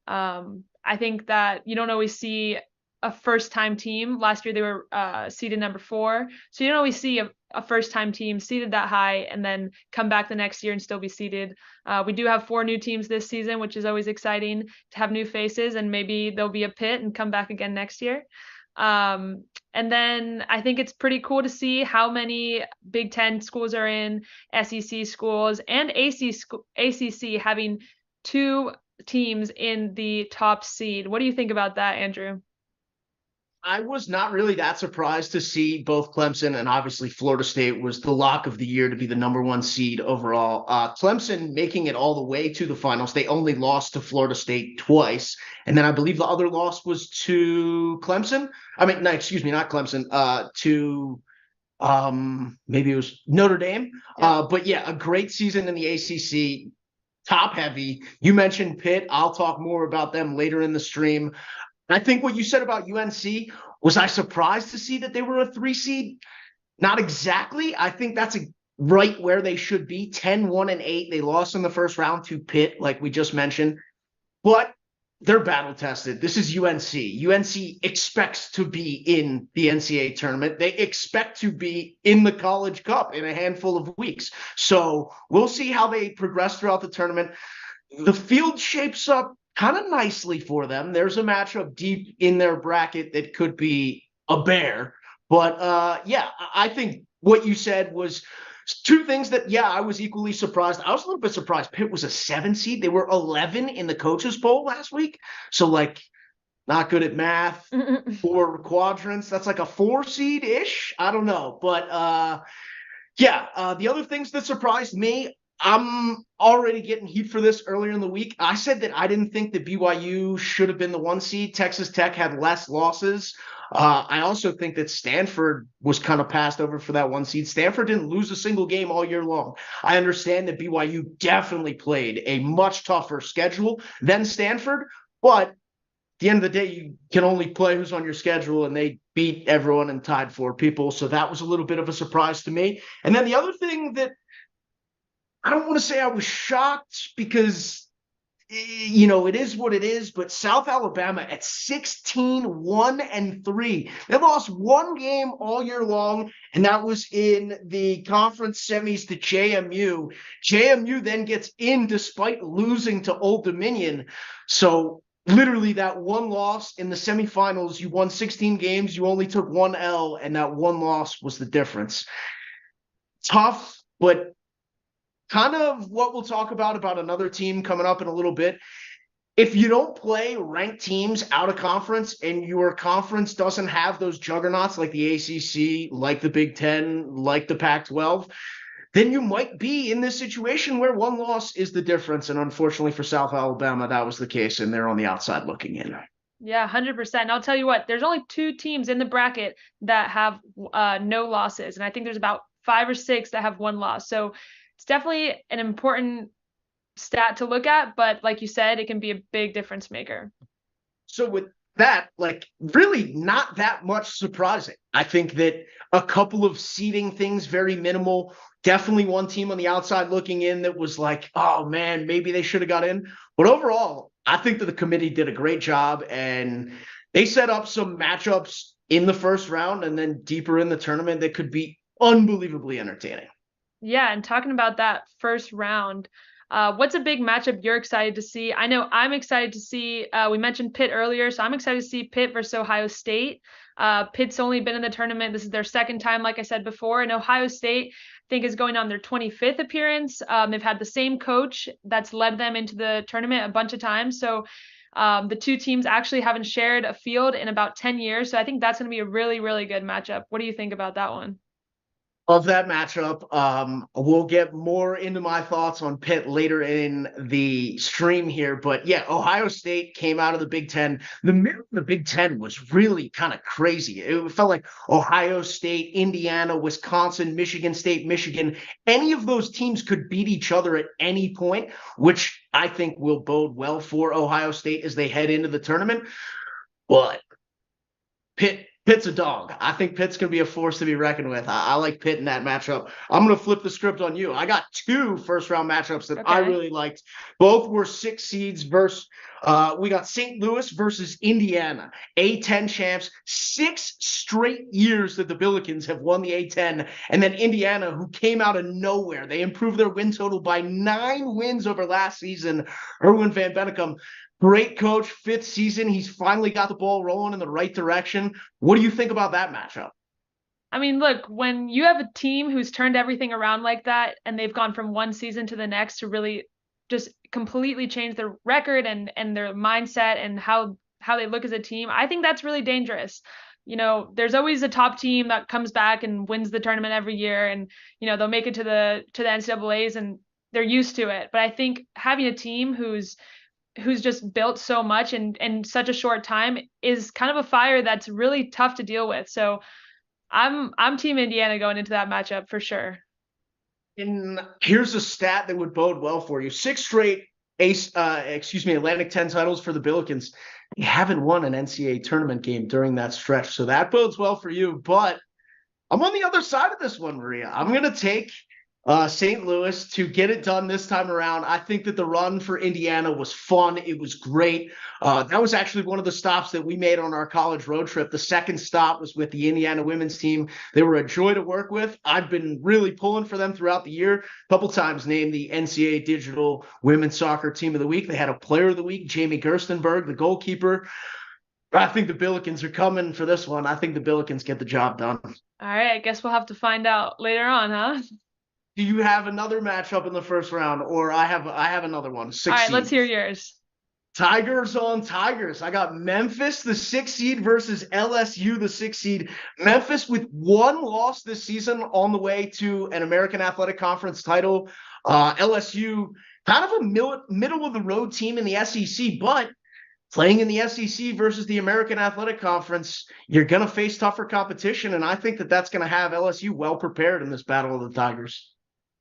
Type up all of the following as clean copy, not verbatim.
BYU. I think that you don't always see a first-time team. Last year they were seeded number 4, so you don't always see a first-time team seeded that high and then come back the next year and still be seeded. We do have 4 new teams this season, which is always exciting to have new faces, and maybe there'll be a Pitt and come back again next year. And then I think it's pretty cool to see how many Big Ten schools are in, SEC schools, and ACC having 2 teams in the top seed. What do you think about that, Andrew? I was not really that surprised to see both Clemson and obviously Florida State was the lock of the year to be the number 1 seed overall. Clemson making it all the way to the finals. They only lost to Florida State twice. And then I believe the other loss was to Clemson. I mean, no, excuse me, not Clemson, to maybe it was Notre Dame. Yeah. But yeah, a great season in the ACC. Top heavy. You mentioned Pitt. I'll talk more about them later in the stream. I think what you said about UNC, was I surprised to see that they were a 3 seed? Not exactly. I think that's right where they should be. 10-1-8. They lost in the first round to Pitt, like we just mentioned. But they're battle tested. This is UNC. UNC expects to be in the NCAA tournament. They expect to be in the College Cup in a handful of weeks. So we'll see how they progress throughout the tournament. The field shapes up kind of nicely for them. There's a matchup deep in their bracket that could be a bear. But yeah, I think what you said was 2 things that, yeah, I was equally surprised. I was a little bit surprised Pitt was a 7 seed. They were 11 in the coaches poll last week. So like not good at math. 4 quadrants. That's like a 4 seed-ish. I don't know. But yeah, the other things that surprised me, I'm already getting heat for this earlier in the week. I said that I didn't think that BYU should have been the 1 seed. Texas Tech had less losses. I also think that Stanford was kind of passed over for that 1 seed. Stanford didn't lose a single game all year long. I understand that BYU definitely played a much tougher schedule than Stanford, but at the end of the day, you can only play who's on your schedule, and they beat everyone and tied 4 people. So that was a little bit of a surprise to me. And then the other thing that I don't want to say I was shocked because, you know, it is what it is, but South Alabama at 16-1-3. They lost 1 game all year long, and that was in the conference semis to JMU. JMU then gets in despite losing to Old Dominion. So literally that 1 loss in the semifinals, you won 16 games, you only took 1 L, and that 1 loss was the difference. Tough, but kind of what we'll talk about another team coming up in a little bit. If you don't play ranked teams out of conference and your conference doesn't have those juggernauts like the ACC, like the Big Ten, like the Pac-12, then you might be in this situation where 1 loss is the difference. And unfortunately for South Alabama, that was the case, and they're on the outside looking in. Yeah, 100%. I'll tell you what, there's only 2 teams in the bracket that have no losses. And I think there's about 5 or 6 that have 1 loss. So it's definitely an important stat to look at, but like you said, it can be a big difference maker. So with that, like, really not that much surprising. I think that a couple of seeding things, very minimal. Definitely 1 team on the outside looking in that was like, oh man, maybe they should have got in. But overall, I think that the committee did a great job, and they set up some matchups in the first round and then deeper in the tournament that could be unbelievably entertaining. Yeah, and talking about that first round, what's a big matchup you're excited to see? I know I'm excited to see, we mentioned Pitt earlier, so I'm excited to see Pitt versus Ohio State. Pitt's only been in the tournament. This is their 2nd time, like I said before, and Ohio State, I think, is going on their 25th appearance. They've had the same coach that's led them into the tournament a bunch of times. So the 2 teams actually haven't shared a field in about 10 years. So I think that's going to be a really, really good matchup. What do you think about that one? Of that matchup. We'll get more into my thoughts on Pitt later in the stream here. But yeah, Ohio State came out of the Big Ten. The middle of the Big Ten was really kind of crazy. It felt like Ohio State, Indiana, Wisconsin, Michigan State, Michigan. Any of those teams could beat each other at any point, which I think will bode well for Ohio State as they head into the tournament. But Pitt's a dog. I think Pitt's going to be a force to be reckoned with. I like Pitt in that matchup. I'm going to flip the script on you. I got 2 first-round matchups that I really liked. Both were 6 seeds versus We got St. Louis versus Indiana, A10 champs, 6 straight years that the Billikens have won the A10. And then Indiana, who came out of nowhere, they improved their win total by 9 wins over last season. Erwin Van Bennekom, great coach, 5th season. He's finally got the ball rolling in the right direction. What do you think about that matchup? I mean, look, when you have a team who's turned everything around like that and they've gone from one season to the next to really just completely change their record and their mindset and how they look as a team, I think that's really dangerous. There's always a top team that comes back and wins the tournament every year, and they'll make it to the NCAAs and they're used to it. But I think having a team who's just built so much in such a short time is kind of a fire that's really tough to deal with. So I'm Team Indiana going into that matchup for sure. And here's a stat that would bode well for you: 6 straight Atlantic 10 titles for the Billikens. They haven't won an NCAA tournament game during that stretch, so that bodes well for you. But I'm on the other side of this one, Maria. I'm going to take St. Louis to get it done this time around. I think that the run for Indiana was fun. It was great. That was actually one of the stops that we made on our college road trip. The second stop was with the Indiana women's team. They were a joy to work with. I've been really pulling for them throughout the year. A couple times named the NCAA Digital Women's Soccer Team of the Week. They had a Player of the Week, Jamie Gerstenberg, the goalkeeper. I think the Billikens are coming for this one. I think the Billikens get the job done. All right, I guess we'll have to find out later on, huh? Do you have another matchup in the first round, or I have another one? All right, let's hear yours. Tigers on Tigers. I got Memphis, the 6th seed, versus LSU, the 6th seed. Memphis with 1 loss this season on the way to an American Athletic Conference title. LSU, kind of a middle-of-the-road team in the SEC, but playing in the SEC versus the American Athletic Conference, you're going to face tougher competition, and I think that that's going to have LSU well prepared in this Battle of the Tigers.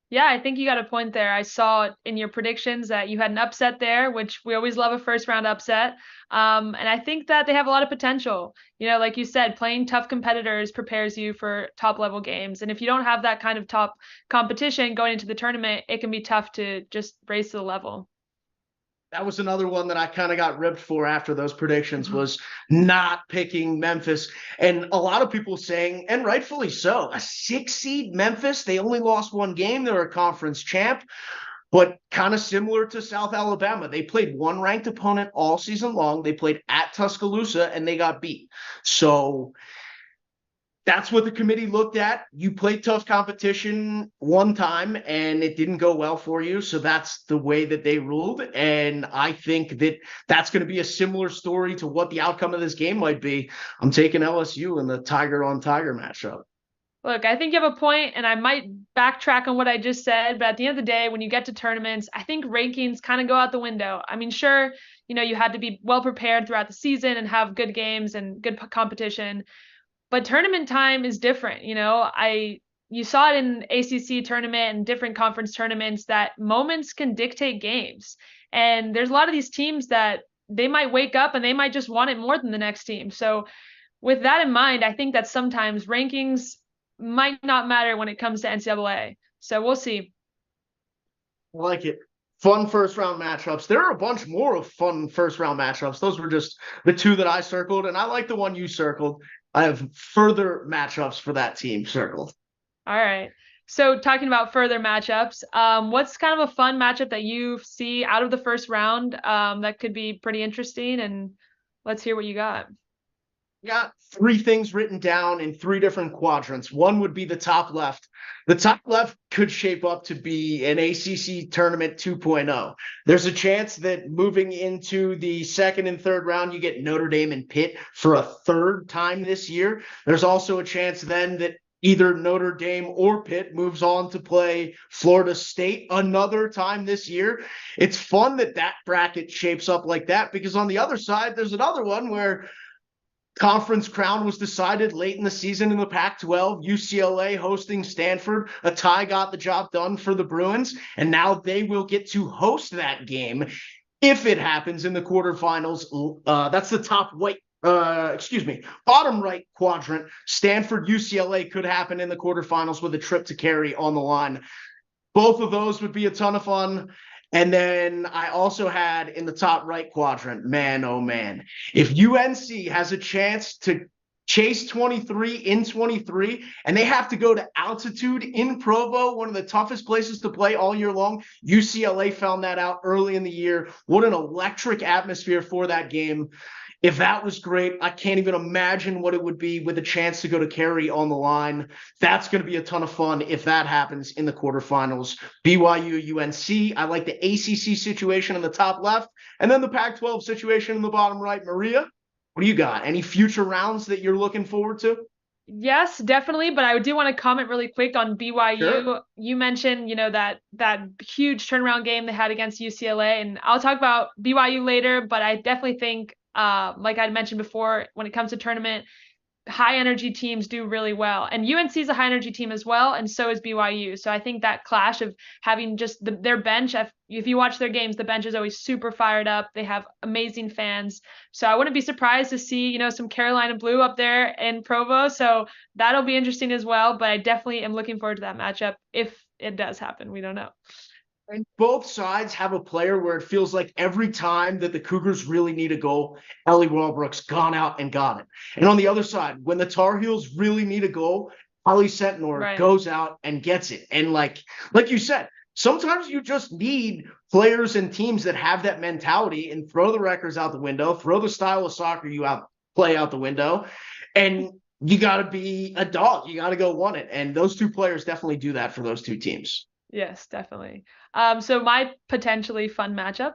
Yeah, I think you got a point there. I saw in your predictions that you had an upset there, which we always love a first round upset. And I think that they have a lot of potential. Like you said, playing tough competitors prepares you for top level games. And if you don't have that kind of top competition going into the tournament, it can be tough to just raise to the level. That was another one that I kind of got ripped for after those predictions, was not picking Memphis. And a lot of people saying, and rightfully so, a 6 seed Memphis, they only lost 1 game. They're a conference champ, but kind of similar to South Alabama. They played 1 ranked opponent all season long. They played at Tuscaloosa and they got beat. So that's what the committee looked at. You played tough competition 1 time and it didn't go well for you. So that's the way that they ruled. And I think that that's going to be a similar story to what the outcome of this game might be. I'm taking LSU in the Tiger on Tiger matchup. Look, I think you have a point, and I might backtrack on what I just said, but at the end of the day, when you get to tournaments, I think rankings kind of go out the window. I mean, sure, you had to be well prepared throughout the season and have good games and good competition. But tournament time is different. You saw it in ACC tournament and different conference tournaments that moments can dictate games. And there's a lot of these teams that they might wake up and they might just want it more than the next team. So with that in mind, I think that sometimes rankings might not matter when it comes to NCAA. So we'll see. I like it. Fun first round matchups. There are a bunch more of fun first round matchups. Those were just the 2 that I circled, and I like the one you circled. I have further matchups for that team circled. All right. So talking about further matchups, what's kind of a fun matchup that you see out of the first round that could be pretty interesting? And let's hear what you got. Got 3 things written down in 3 different quadrants. One would be the top left. The top left could shape up to be an ACC tournament 2.0. There's a chance that moving into the second and third round, you get Notre Dame and Pitt for a 3rd time this year. There's also a chance then that either Notre Dame or Pitt moves on to play Florida State another time this year. It's fun that bracket shapes up like that, because on the other side, there's another one where conference crown was decided late in the season in the Pac-12. UCLA hosting Stanford. A tie got the job done for the Bruins, and now they will get to host that game if it happens in the quarterfinals. That's the bottom right quadrant. Stanford, UCLA could happen in the quarterfinals with a trip to Cary on the line. Both of those would be a ton of fun. And then I also had in the top right quadrant, man, oh man, if UNC has a chance to chase 23 in 23 and they have to go to altitude in Provo, one of the toughest places to play all year long. UCLA found that out early in the year. What an electric atmosphere for that game. If that was great, I can't even imagine what it would be with a chance to go to Cary on the line. That's going to be a ton of fun if that happens in the quarterfinals. BYU, UNC. I like the ACC situation in the top left, and then the Pac-12 situation in the bottom right. Maria, what do you got? Any future rounds that you're looking forward to? Yes, definitely. But I do want to comment really quick on BYU. Sure. You mentioned, that huge turnaround game they had against UCLA, and I'll talk about BYU later. But I definitely think, like I mentioned before, when it comes to tournament, high energy teams do really well. And UNC is a high energy team as well, and so is BYU. So I think that clash of having just their bench, if you watch their games, the bench is always super fired up. They have amazing fans. So I wouldn't be surprised to see, some Carolina blue up there in Provo. So that'll be interesting as well. But I definitely am looking forward to that matchup if it does happen. We don't know. And both sides have a player where it feels like every time that the Cougars really need a goal, Ellie Walbrook's gone out and got it. And on the other side, when the Tar Heels really need a goal, Ali Sentinor goes out and gets it. And like you said, sometimes you just need players and teams that have that mentality and throw the records out the window, throw the style of soccer play out the window, and you got to be a dog. You got to go won it. And those two players definitely do that for those two teams. Yes, definitely. So my potentially fun matchup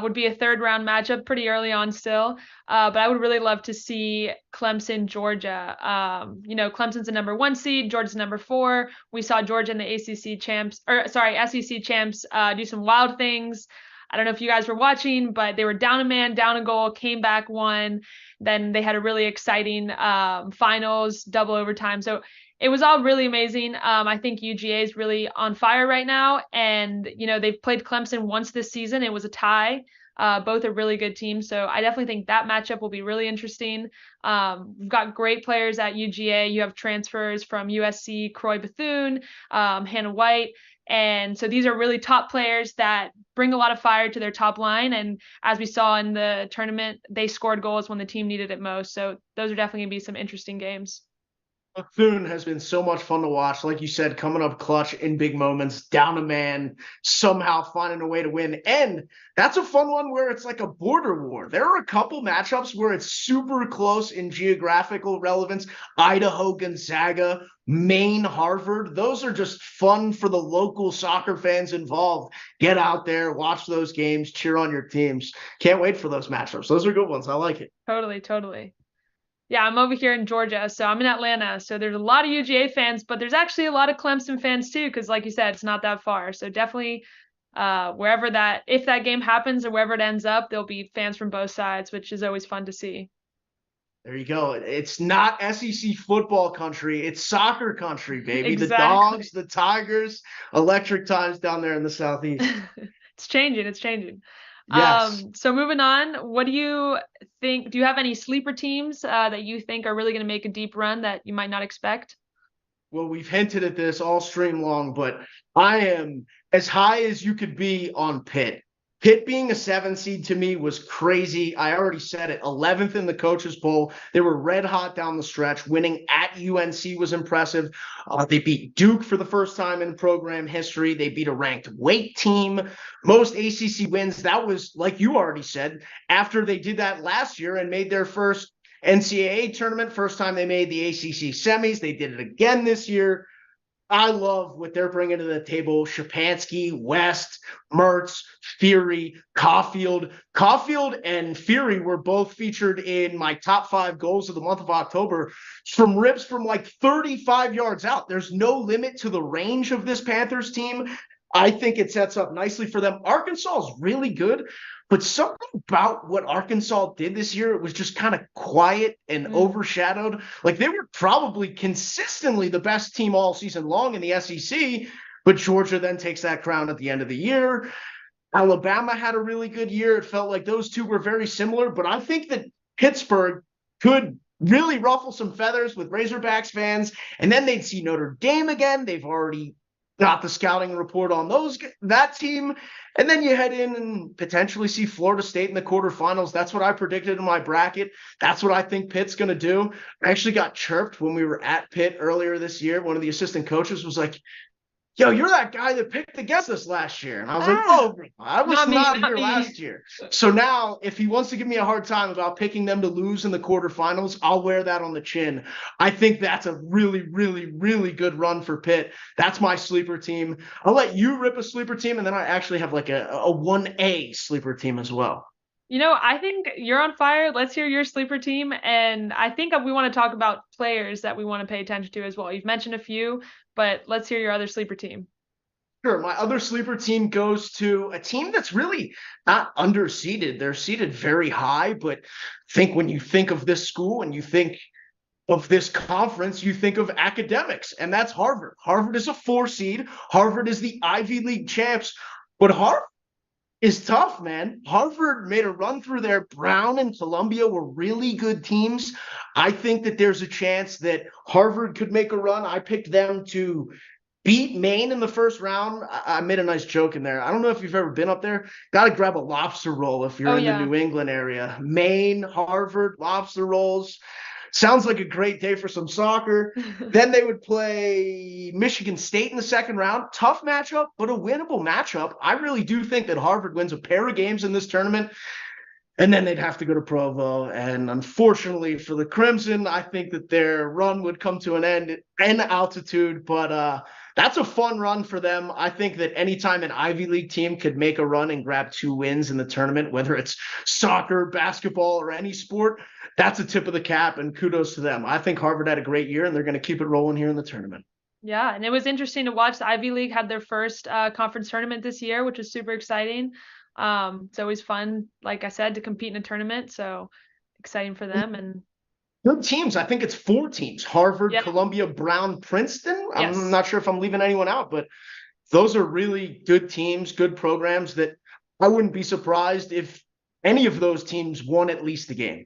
would be a third round matchup pretty early on still. But I would really love to see Clemson, Georgia. Clemson's the number 1 seed, Georgia's number 4. We saw Georgia in the SEC champs do some wild things. I don't know if you guys were watching, but they were down a man, down a goal, came back, won. Then they had a really exciting finals, double overtime. So it was all really amazing. I think UGA is really on fire right now. And, they've played Clemson once this season. It was a tie. Both are really good teams. So I definitely think that matchup will be really interesting. We've got great players at UGA. You have transfers from USC, Croy Bethune, Hannah White. And so these are really top players that bring a lot of fire to their top line. And as we saw in the tournament, they scored goals when the team needed it most. So those are definitely going to be some interesting games. Bethune has been so much fun to watch. Like you said, coming up clutch in big moments, down a man, somehow finding a way to win. And that's a fun one where it's like a border war. There are a couple matchups where it's super close in geographical relevance. Idaho, Gonzaga, Maine, Harvard. Those are just fun for the local soccer fans involved. Get out there, watch those games, cheer on your teams. Can't wait for those matchups. Those are good ones. I like it. Totally. Yeah, I'm over here in Georgia, so I'm in Atlanta. So there's a lot of UGA fans, but there's actually a lot of Clemson fans too, because like you said, it's not that far. So definitely if that game happens or wherever it ends up, there'll be fans from both sides, which is always fun to see. There you go. It's not SEC football country. It's soccer country, baby. Exactly. The Dogs, the Tigers, electric times down there in the Southeast. It's changing. Yes. So moving on, what do you think? Do you have any sleeper teams that you think are really going to make a deep run that you might not expect? Well, we've hinted at this all stream long, but I am as high as you could be on Pitt. Pitt being a 7 seed to me was crazy. I already said it. 11th in the coaches poll. They were red hot down the stretch. Winning at UNC was impressive. They beat Duke for the first time in program history. They beat a ranked weight team. Most ACC wins. That was, like you already said, after they did that last year and made their first NCAA tournament. First time they made the ACC semis. They did it again this year. I love what they're bringing to the table. Shapansky, West, Mertz, Fury, Caulfield. Caulfield and Fury were both featured in my top 5 goals of the month of October from rips from like 35 yards out. There's no limit to the range of this Panthers team. I think it sets up nicely for them. Arkansas is really good, but something about what Arkansas did this year, it was just kind of quiet and overshadowed. Like they were probably consistently the best team all season long in the SEC, but Georgia then takes that crown at the end of the year. Alabama had a really good year. It felt like those two were very similar, but I think that Pittsburgh could really ruffle some feathers with Razorbacks fans, and then they'd see Notre Dame again. They've already got the scouting report on that team, and then you head in and potentially see Florida State in the quarterfinals. That's what I predicted in my bracket. That's what I think Pitt's going to do. I actually got chirped when we were at Pitt earlier this year. One of the assistant coaches was like, "Yo, you're that guy that picked against us last year." And I was like, "Oh, I was not here last year." So now, if he wants to give me a hard time about picking them to lose in the quarterfinals, I'll wear that on the chin. I think that's a really, really, really good run for Pitt. That's my sleeper team. I'll let you rip a sleeper team, and then I actually have like a 1A sleeper team as well. I think you're on fire. Let's hear your sleeper team. And I think we want to talk about players that we want to pay attention to as well. You've mentioned a few, but let's hear your other sleeper team. Sure. My other sleeper team goes to a team that's really not underseeded. They're seeded very high, but when you think of this school and you think of this conference, you think of academics, and that's Harvard. Harvard is a 4 seed. Harvard is the Ivy League champs, but Harvard is tough, man. Harvard made a run through there. Brown and Columbia were really good teams. I think that there's a chance that Harvard could make a run. I picked them to beat Maine in the first round. I made a nice joke in there. I don't know if you've ever been up there. Got to grab a lobster roll if you're in the New England area. Maine, Harvard, lobster rolls. Sounds like a great day for some soccer. Then they would play Michigan State in the second round. Tough matchup, but a winnable matchup. I really do think that Harvard wins a pair of games in this tournament. And then they'd have to go to Provo. And unfortunately for the Crimson, I think that their run would come to an end in altitude. But that's a fun run for them. I think that anytime an Ivy League team could make a run and grab 2 wins in the tournament, whether it's soccer, basketball, or any sport, that's a tip of the cap, and kudos to them. I think Harvard had a great year, and they're going to keep it rolling here in the tournament. Yeah, and it was interesting to watch. The Ivy League had their first conference tournament this year, which was super exciting. It's always fun, like I said, to compete in a tournament. So exciting for them. And good teams. I think it's 4 teams: Harvard, Columbia, Brown, Princeton. Yes. I'm not sure if I'm leaving anyone out, but those are really good teams, good programs that I wouldn't be surprised if any of those teams won at least a game.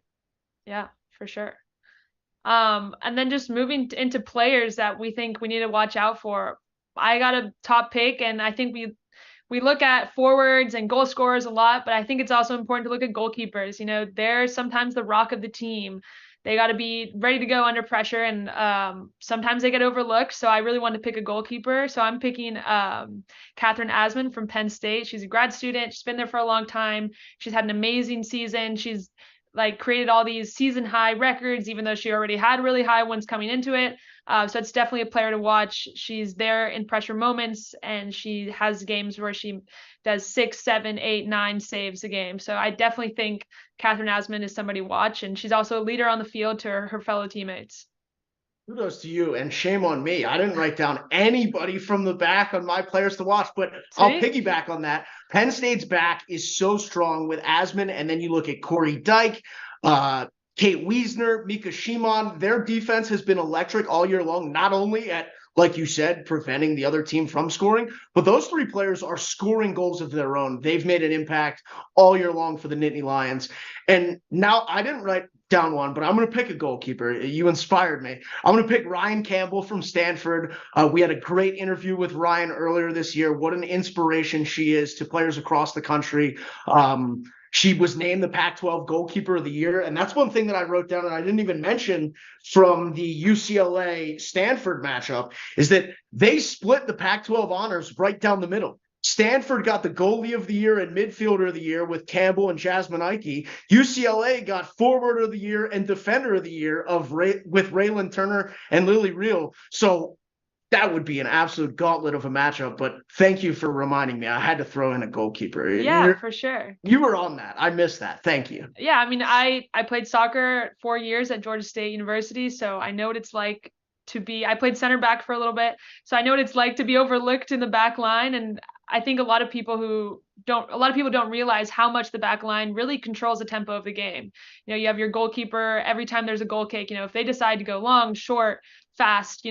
Yeah, for sure. And then just moving into players that we think we need to watch out for. I got a top pick, and I think we look at forwards and goal scorers a lot, but I think it's also important to look at goalkeepers. They're sometimes the rock of the team. They got to be ready to go under pressure, and sometimes they get overlooked. So I really want to pick a goalkeeper. So I'm picking Catherine Asman from Penn State. She's a grad student. She's been there for a long time. She's had an amazing season. She's created all these season high records, even though she already had really high ones coming into it. So it's definitely a player to watch. She's there in pressure moments, and she has games where she does 6, 7, 8, 9 saves a game. So I definitely think Catherine Asman is somebody to watch, and she's also a leader on the field to her fellow teammates. Kudos to you, and shame on me. I didn't write down anybody from the back on my players to watch, but I'll piggyback on that. Penn State's back is so strong with Asman, and then you look at Corey Dyke, Kate Wiesner, Mika Shimon. Their defense has been electric all year long, not only at, like you said, preventing the other team from scoring, but those 3 players are scoring goals of their own. They've made an impact all year long for the Nittany Lions. And now I didn't write down one, but I'm going to pick a goalkeeper. You inspired me. I'm going to pick Ryan Campbell from Stanford. We had a great interview with Ryan earlier this year. What an inspiration she is to players across the country. She was named the Pac-12 Goalkeeper of the Year, and that's one thing that I wrote down and I didn't even mention from the UCLA-Stanford matchup is that they split the Pac-12 honors right down the middle. Stanford got the Goalie of the Year and Midfielder of the Year with Campbell and Jasmine Ike. UCLA got Forward of the Year and Defender of the Year with Raylan Turner and Lily Reel. So that would be an absolute gauntlet of a matchup, but thank you for reminding me. I had to throw in a goalkeeper. Yeah, for sure. You were on that. I missed that. Thank you. Yeah, I mean, I played soccer 4 years at Georgia State University, so I know what it's like I played center back for a little bit, so I know what it's like to be overlooked in the back line. And I think a lot of people don't realize how much the back line really controls the tempo of the game. You have your goalkeeper, every time there's a goal kick, if they decide to go long, short, fast,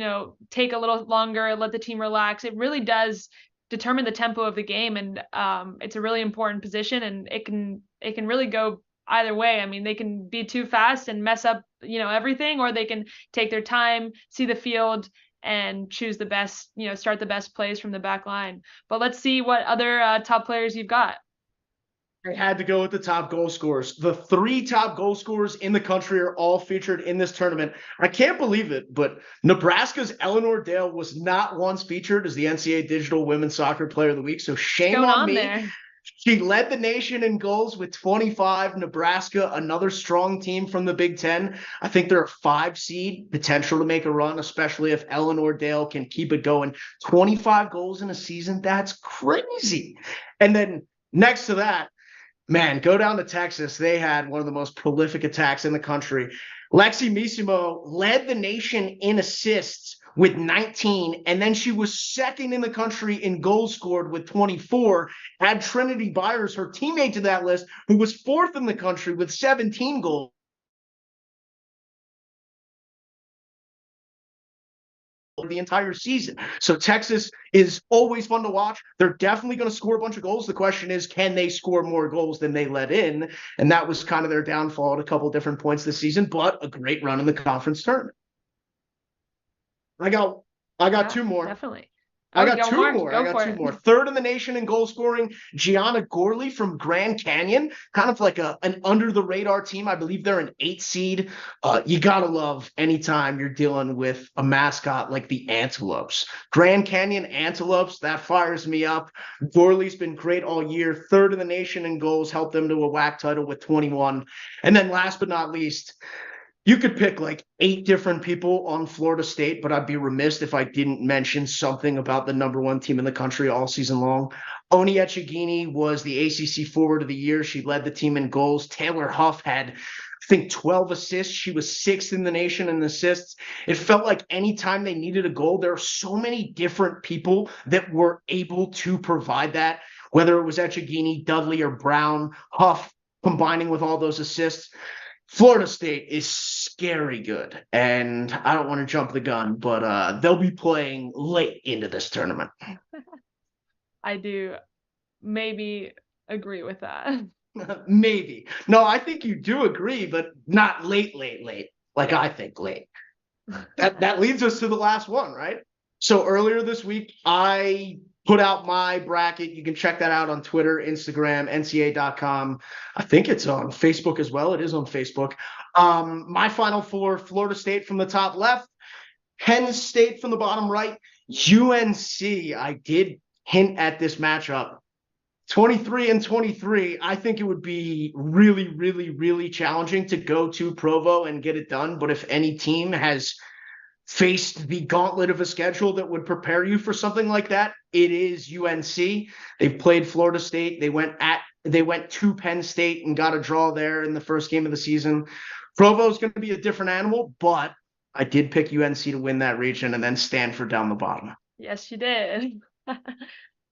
take a little longer, let the team relax, it really does determine the tempo of the game. And it's a really important position, and it can really go either way. I mean, they can be too fast and mess up, everything, or they can take their time, see the field, and choose the best, start the best plays from the back line. But let's see what other top players you've got. I had to go with the top goal scorers. The 3 top goal scorers in the country are all featured in this tournament. I can't believe it, but Nebraska's Eleanor Dale was not once featured as the NCAA Digital Women's Soccer Player of the Week, so shame on me. There? She led the nation in goals with 25. Nebraska, another strong team from the Big Ten. I think they're a 5 seed, potential to make a run, especially if Eleanor Dale can keep it going. 25 goals in a season, that's crazy. And then next to that, man, go down to Texas. They had one of the most prolific attacks in the country. Lexi Missimo led the nation in assists with 19, and then she was second in the country in goals scored with 24. Add Trinity Byers, her teammate, to that list, who was 4th in the country with 17 goals. The entire season. So Texas is always fun to watch. They're definitely going to score a bunch of goals. The question is, can they score more goals than they let in? And that was kind of their downfall at a couple different points this season, but a great run in the conference tournament. I got 2 more. Definitely. I got two more. 3rd in the nation in goal scoring, Gianna Gorley from Grand Canyon, kind of like an under the radar team. I believe they're an 8 seed. You gotta love anytime you're dealing with a mascot like the Antelopes. Grand Canyon Antelopes, that fires me up. Gorley's been great all year. 3rd in the nation in goals, helped them to a WAC title with 21. And then last but not least, you could pick like 8 different people on Florida State, but I'd be remiss if I didn't mention something about the number 1 team in the country all season long. Oni Echegini was the ACC Forward of the Year. She led the team in goals. Taylor Huff had, I think, 12 assists. She was 6th in the nation in assists. It felt like anytime they needed a goal, there are so many different people that were able to provide that, whether it was Echegini, Dudley, or Brown, Huff combining with all those assists. Florida State is scary good, and I don't want to jump the gun, but they'll be playing late into this tournament. I do maybe agree with that. Maybe. No, I think you do agree, but not late. Like I think late. That leads us to the last one, right? So earlier this week, I put out my bracket. You can check that out on Twitter, Instagram, NCAA.com. I think it's on Facebook as well. It is on Facebook. My final 4, Florida State from the top left, Penn State from the bottom right, UNC. I did hint at this matchup. 23 and 23, I think it would be really, really, really challenging to go to Provo and get it done. But if any team has faced the gauntlet of a schedule that would prepare you for something like that, it is UNC. They've played Florida State. They went to Penn State and got a draw there in the first game of the season. Provo is going to be a different animal, but I did pick UNC to win that region and then Stanford down the bottom. Yes, you did.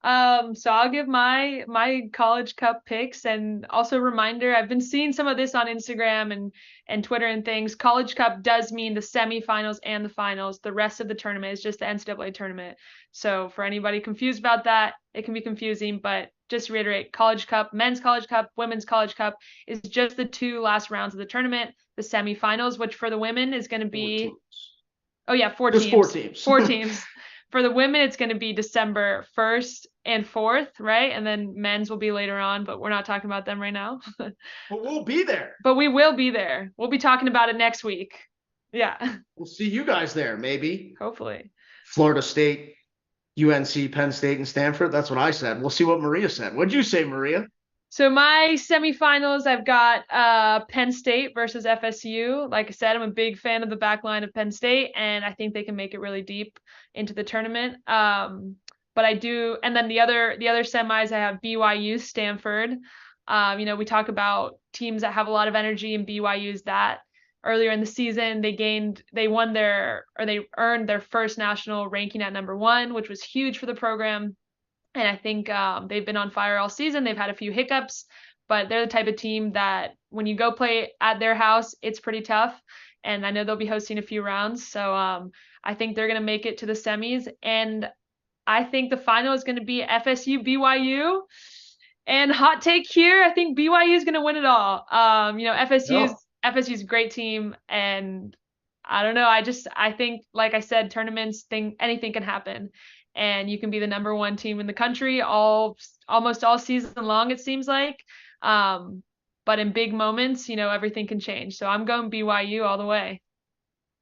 So I'll give my College Cup picks, and also a reminder, I've been seeing some of this on Instagram and Twitter and things. College Cup does mean the semifinals and the finals. The rest of the tournament is just the NCAA tournament. So for anybody confused about that, it can be confusing, but just to reiterate, College Cup, Men's College Cup, Women's College Cup is just the 2 last rounds of the tournament. The semifinals, which for the women is going to be 4 teams. 4 teams. 4 teams. For the women, it's going to be December 1st and 4th, right? And then men's will be later on, but we're not talking about them right now. But we'll be there. But we will be there. We'll be talking about it next week. Yeah. We'll see you guys there, maybe. Hopefully. Florida State, UNC, Penn State, and Stanford. That's what I said. We'll see what Maria said. What'd you say, Maria? So my semifinals, I've got Penn State versus FSU. Like I said, I'm a big fan of the back line of Penn State, and I think they can make it really deep into the tournament. But I do, and then the other semis, I have BYU, Stanford. We talk about teams that have a lot of energy, and BYU's that. Earlier in the season, they earned their first national ranking at number 1, which was huge for the program. And I think they've been on fire all season. They've had a few hiccups, but they're the type of team that when you go play at their house, it's pretty tough. And I know they'll be hosting a few rounds. So I think they're going to make it to the semis. And I think the final is going to be FSU, BYU. And hot take here, I think BYU is going to win it all. FSU's a great team. And I don't know. I think, like I said, tournaments thing, anything can happen, and you can be the number one team in the country almost all season long, it seems like. But in big moments, everything can change. So I'm going BYU all the way.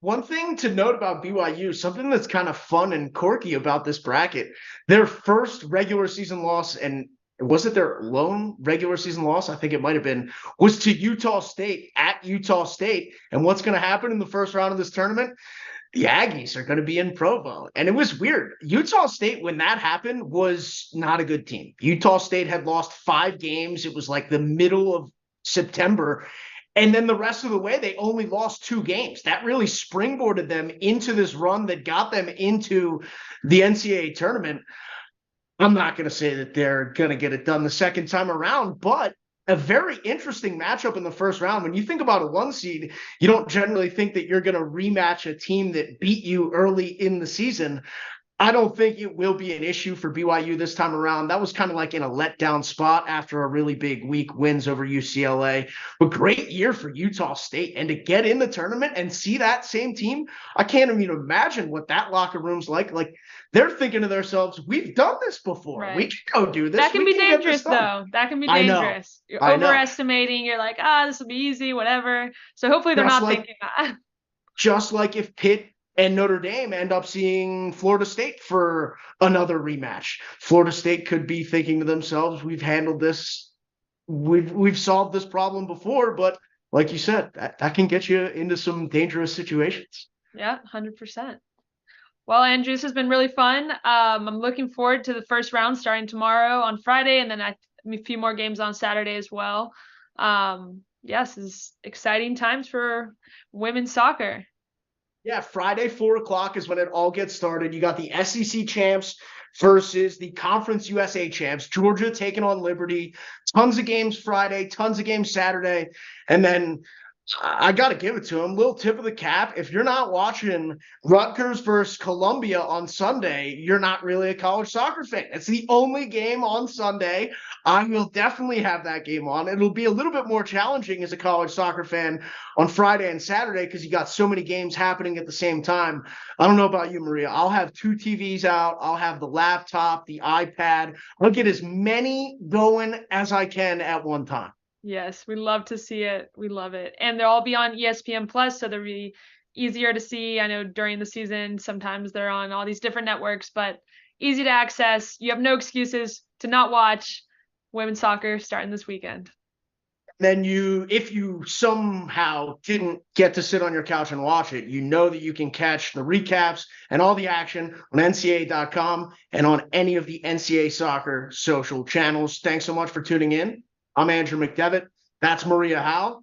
One thing to note about BYU, something that's kind of fun and quirky about this bracket, their first regular season loss, and was it their lone regular season loss? I think it might have been, was to Utah State at Utah State. And what's going to happen in the first round of this tournament? The Aggies are going to be in Provo. And it was weird. Utah State, when that happened, was not a good team. Utah State had lost 5 games. It was like the middle of September. And then the rest of the way, they only lost 2 games. That really springboarded them into this run that got them into the NCAA tournament. I'm not going to say that they're going to get it done the second time around, but a very interesting matchup in the first round. When you think about a 1 seed, you don't generally think that you're going to rematch a team that beat you early in the season. I don't think it will be an issue for BYU this time around. That was kind of like in a letdown spot after a really big week, wins over UCLA. But great year for Utah State. And to get in the tournament and see that same team, I can't even imagine what that locker room's like. Like, they're thinking to themselves, we've done this before. Right. We can go do this. That can be dangerous, though. That can be dangerous. You're overestimating. You're like, this will be easy, whatever. So hopefully they're not thinking that. Just like if Pitt and Notre Dame end up seeing Florida State for another rematch. Florida State could be thinking to themselves, we've handled this. We've solved this problem before, but like you said, that can get you into some dangerous situations. Yeah, 100%. Well, Andrew, this has been really fun. I'm looking forward to the first round starting tomorrow on Friday, and then a few more games on Saturday as well. Yes, this is exciting times for women's soccer. Yeah, Friday, 4:00 is when it all gets started. You got the SEC champs versus the Conference USA champs. Georgia taking on Liberty. Tons of games Friday, tons of games Saturday. And then I got to give it to them. Little tip of the cap. If you're not watching Rutgers versus Columbia on Sunday, you're not really a college soccer fan. It's the only game on Sunday. I will definitely have that game on. It'll be a little bit more challenging as a college soccer fan on Friday and Saturday because you got so many games happening at the same time. I don't know about you, Maria. I'll have 2 TVs out. I'll have the laptop, the iPad. I'll get as many going as I can at one time. Yes, we love to see it. We love it. And they'll all be on ESPN Plus, so they'll be easier to see. I know during the season, sometimes they're on all these different networks, but easy to access. You have no excuses to not watch women's soccer starting this weekend. Then if you somehow didn't get to sit on your couch and watch it, you know that you can catch the recaps and all the action on NCAA.com and on any of the NCAA soccer social channels. Thanks so much for tuning in. I'm Andrew McDevitt. That's Maria Howell.